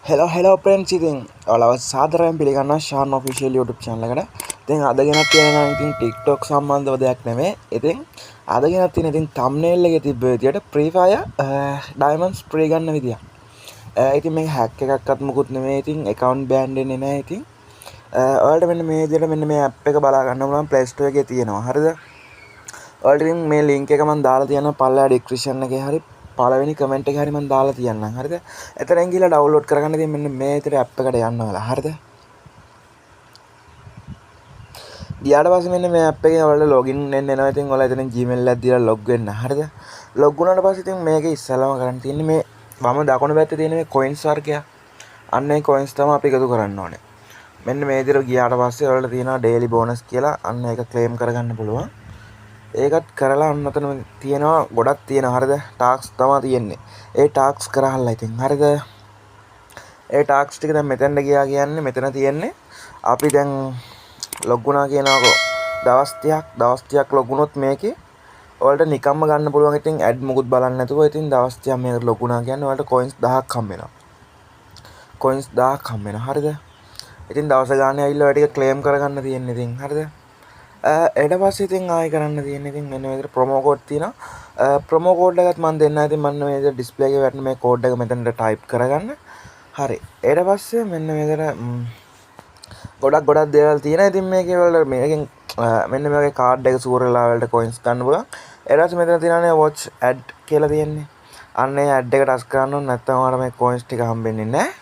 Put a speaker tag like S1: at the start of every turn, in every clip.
S1: Hello ප්‍රෙන්ච් ඉතින් ඔයාලව සාදරයෙන් පිළිගන්නවා ෂාන් ඔෆිෂියල් YouTube channel එකට. ඉතින් අද ගෙනත් තියෙනවා ඉතින් TikTok සම්බන්ධව දෙයක් නෙමෙයි. ඉතින් අද ගෙනත් තියෙන ඉතින් thumbnail එකේ තිබ්බ විදියට Free Fire diamonds free ගන්න විදිය. ඉතින් මේක hack එකක්වත් මුකුත් නෙමෙයි. ඉතින් account ban වෙන්නේ නැහැ. ඉතින් ඔයාලට මෙන්න මේ විදියට මෙන්න මේ app එක බලා ගන්න පුළුවන් Play Store එකේ තියෙනවා. හරිද? ඔයාලට ඉතින් මේ link එක මම දාලා තියෙනවා පල්ලෙහා description එකේ හරි පළවෙනි කමෙන්ට් එකේ හරි මම දාලා තියන්නම්. හරිද? එතනින් ගිහලා ඩවුන්ලෝඩ් කරගන්න. ඉතින් මෙන්න මේ විදිහට app එකට යන්න ඕලා. හරිද? ගියාට පස්සේ මෙන්න මේ app එකේ ඔයාලට login වෙන්න එනවා. ඉතින් ඔයාලා එතනින් Gmail එකක් දීලා log වෙන්න. හරිද? log වුණාට පස්සේ ඉතින් මේකේ ඉස්සෙල්ලාම කරන්න තියෙන්නේ මේ වම දකුණු පැත්තේ තියෙන මේ coins වර්ගය. අන්න ඒ coins තමයි අපි එකතු කරන්න ඕනේ. මෙන්න මේ විදිහට ගියාට පස්සේ ඔයාලට තියෙනවා daily bonus කියලා. අන්න ඒක claim කරගන්න පුළුවන්. ඒකත් කරලා අන්න ඔතන තියෙනවා ගොඩක් තියෙනවා. හරිද? ටාස්ක් තමයි තියෙන්නේ. ඒ ටාස්ක් කරහල්ලා ඉතින්. හරිද? ඒ ටාස්ක් ටික දැන් මෙතෙන්ට ගියා කියන්නේ මෙතන තියෙන්නේ අපි දැන් ලොග් වුණා කියනකො දවස් 30ක් ලොග් වුණොත් මේකේ ඔයාලට නිකම්ම ගන්න පුළුවන්. ඉතින් ඇඩ් මුකුත් බලන්න නැතුව ඉතින් දවස් 30ක් මේකට ලොග් වුණා කියන්නේ ඔයාලට coins 1000ක් හම්බ වෙනවා. coins 1000ක් හම්බ වෙනවා. හරිද? ඉතින් දවස් ගානේ ඇවිල්ලා ඔය ටික claim කරගන්න තියෙන්නේ ඉතින්. හරිද? ඊට පස්සේ ඉතින් ආයෙ කරන්න තියෙන්නේ ඉතින් මෙන්න මේ විදිහට ප්‍රොමෝ කෝඩ් තියෙනවා. ප්‍රොමෝ කෝඩ් එකත් මම දෙන්නම්. ඉතින් මම මේ විදිහට ඩිස්ප්ලේ එකේ වැටෙන මේ කෝඩ් එක මෙතනට ටයිප් කරගන්න. හරි. ඊට පස්සේ මෙන්න මේ විදිහට ගොඩක් දේවල් තියෙනවා. ඉතින් මේකේ වල මේකෙන් මෙන්න මේකේ කාඩ් එක සූර් වෙලා වලට coins ගන්න පුළුවන්. ඊට පස්සේ මෙතන තියෙනනේ watch ad කියලා තියෙන්නේ. අන්න ඒ ad එක ටච් කරන්න ඕනේ. නැත්නම් ඔයාලට මේ coins ටික හම්බෙන්නේ නැහැ.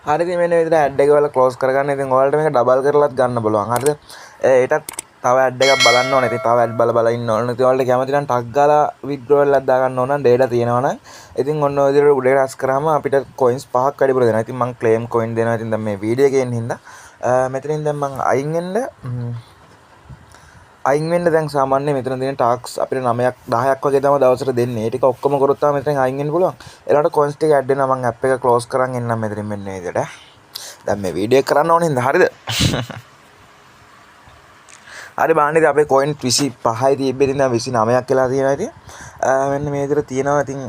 S1: හරි ඉතින් මෙන්න විදිහට ඇඩ් එක වල ක්ලෝස් කරගන්න. ඉතින් ඔයාලට මේක ඩබල් කරලාත් ගන්න පුළුවන්. හරිද? ඒටත් තව ඇඩ් එකක් බලන්න ඕනේ. ඉතින් තව ඇඩ් බල ඉන්න ඕනේ. ඉතින් ඔයාලට කැමති නම් ටක් ගාලා withdrawal එකක් දාගන්න ඕන නම් data තියෙනවා නම්. ඉතින් ඔන්න ඔය විදිහට උඩට රස් කරාම අපිට coins 5ක් වැඩිපුර දෙනවා. ඉතින් මම claim coin දෙනවා. ඉතින් දැන් මේ වීඩියෝ එකේ ඉන්න හින්දා මෙතනින් දැන් මම අයින් වෙන්න දැන් සාමාන්‍ය මෙතන දෙන ටාක්ස් අපිට 9ක් 10ක් වගේ තමයි දවසට දෙන්නේ. ඒ ටික ඔක්කොම කරොත් තමයි මෙතනින් අයින් වෙන්න පුළුවන්. ඊළඟට coins ටික ඇඩ් වෙනවා. මම app එක close කරන් එන්නම් මෙතනින් මෙන්න මේ විදිහට. දැන් මේ වීඩියෝ එක කරන්න ඕනේ නේද? හරිද? හරි බලන්න ඉතින් අපේ coin 25යි තිබ්බේ. ඉතින් දැන් 29ක් වෙලා තියෙනවා. ඉතින් මෙන්න මේ විදිහට තියෙනවා. ඉතින්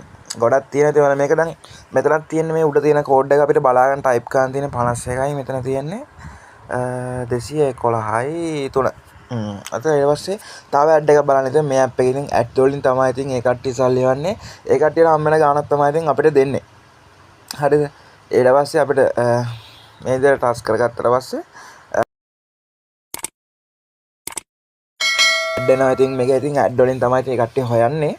S1: ගොඩක් තියෙනවා. ඉතින් මේක දැන් මෙතනක් තියෙන්නේ මේ උඩ තියෙන කෝඩ් එක අපිට බලා ගන්න ටයිප් කරන්න තියෙන 51යි මෙතන තියෙන්නේ 211යි 3. අත ඊට පස්සේ තව ඇඩ් එකක් බලන්න. ඉතින් මේ app එකේ ඉතින් ඇඩ් වලින් තමයි ඉතින් ඒ කට්ටිය සල්ලි යවන්නේ. ඒ කට්ටියට හම්බ වෙන ගාණක් තමයි ඉතින් අපිට දෙන්නේ. හරිද? ඊට පස්සේ අපිට මේ විදිහට ටාස්ක් කරගත්තට පස්සේ ඇඩ් වෙනවා. ඉතින් මේක ඉතින් ඇඩ් වලින් තමයි ඉතින් ඒ කට්ටිය හොයන්නේ.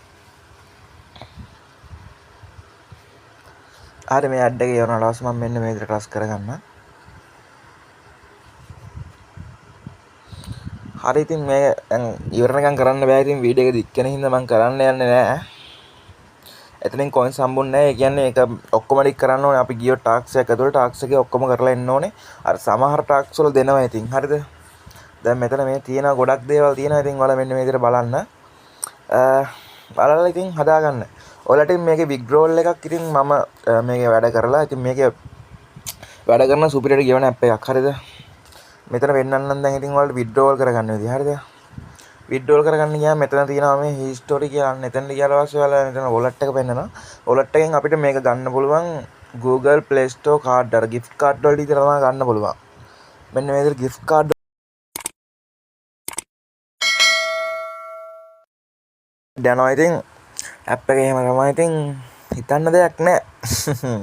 S1: හරි මේ ඇඩ් එක යවනාට පස්සේ මම මෙන්න මේ විදිහට ටාස්ක් කරගන්නම්. හරි ඉතින් මේ දැන් ඉවරනකම් කරන්න බෑ. ඉතින් වීඩියෝ එක දික් වෙන හින්දා මම කරන්න යන්නේ නෑ. එතනින් coins හම්බුන්නේ නැහැ. ඒ කියන්නේ ඒක ඔක්කොම ටික කරන්න ඕනේ. අපි ගියෝ ටාක්ස් එක ඇතුළේ ටාක්ස් එකේ ඔක්කොම කරලා එන්න ඕනේ. අර සමහර ටාක්ස් වල දෙනවා ඉතින්. හරිද? දැන් මෙතන මේ තියෙන ගොඩක් දේවල් තියෙනවා. ඉතින් ඔයාලා මෙන්න මේ විදිහට බලන්න. බලලා ඉතින් හදාගන්න. ඔයාලට මේකේ withdrawal එකක් ඉතින් මම මේකේ වැඩ කරලා ඉතින් මේකේ වැඩ කරන සුපිරියට ගෙවන app එකක්. හරිද? මෙතන වෙන්නන්නම් දැන් ඉතින් ඔයාලට withdrawal කරගන්න විදිය. හරිද? withdrawal කරගන්න ගියාම මෙතන තියෙනවා මේ history කියලා. එතෙන්ට ගියාට පස්සේ ඔයාලා මෙතන wallet එක පෙන්නනවා. wallet එකෙන් අපිට මේක ගන්න පුළුවන් Google Play Store card අර gift card වලට විතර තමයි ගන්න පුළුවන්. මෙන්න මේ විදිහට gift card යනවා. ඉතින් app එක එහෙම තමයි. ඉතින් හිතන්න දෙයක් නැහැ.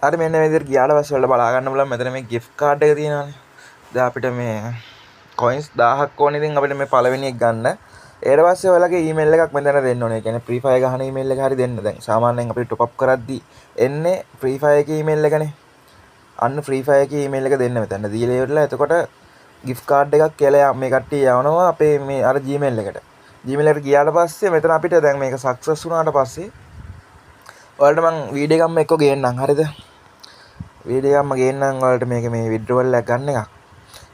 S1: හරි මෙන්න මේ විදිහට ගියාට පස්සේ ඔයාලා බලා ගන්න බලන්න මෙතන මේ gift card එක තියෙනවානේ. දැන් අපිට මේ coins 1000ක් ඕනේ. ඉතින් අපිට මේ පළවෙනි එක ගන්න. ඊට පස්සේ ඔයාලගේ email එකක් මෙතන දෙන්න ඕනේ. ඒ කියන්නේ Free Fire ගහන email එක හරි දෙන්න. දැන් සාමාන්‍යයෙන් අපිට top up කරද්දී එන්නේ Free Fire එකේ email එකනේ. අන්න Free Fire එකේ email එක දෙන්න මෙතන. දීලා ඉවරලා එතකොට gift card එකක් කියලා මේ කට්ටිය යවනවා අපේ මේ අර Gmail එකට. Gmail එකට ගියාට පස්සේ මෙතන අපිට දැන් මේක success වුණාට පස්සේ ඔයාලට මම වීඩියෝ එකක්ම එක්ක ගේන්නම්. හරිද? වීඩියෝ එකක්ම ගේන්නම් ඔයාලට මේක මේ withdrawal එක ගන්න එකක්.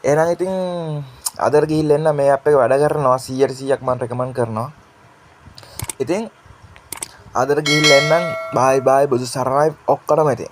S1: එහෙනම් ඉතින් අදට ගිහිල්ලා එන්න මේ app එක වැඩ කරනවා 100%ක් මම රෙකමන්ඩ් කරනවා. ඉතින් අදට ගිහිල්ලා එන්නම්. බයි බයි බුදු සරණයි ඔක්කොටම ඉතින්.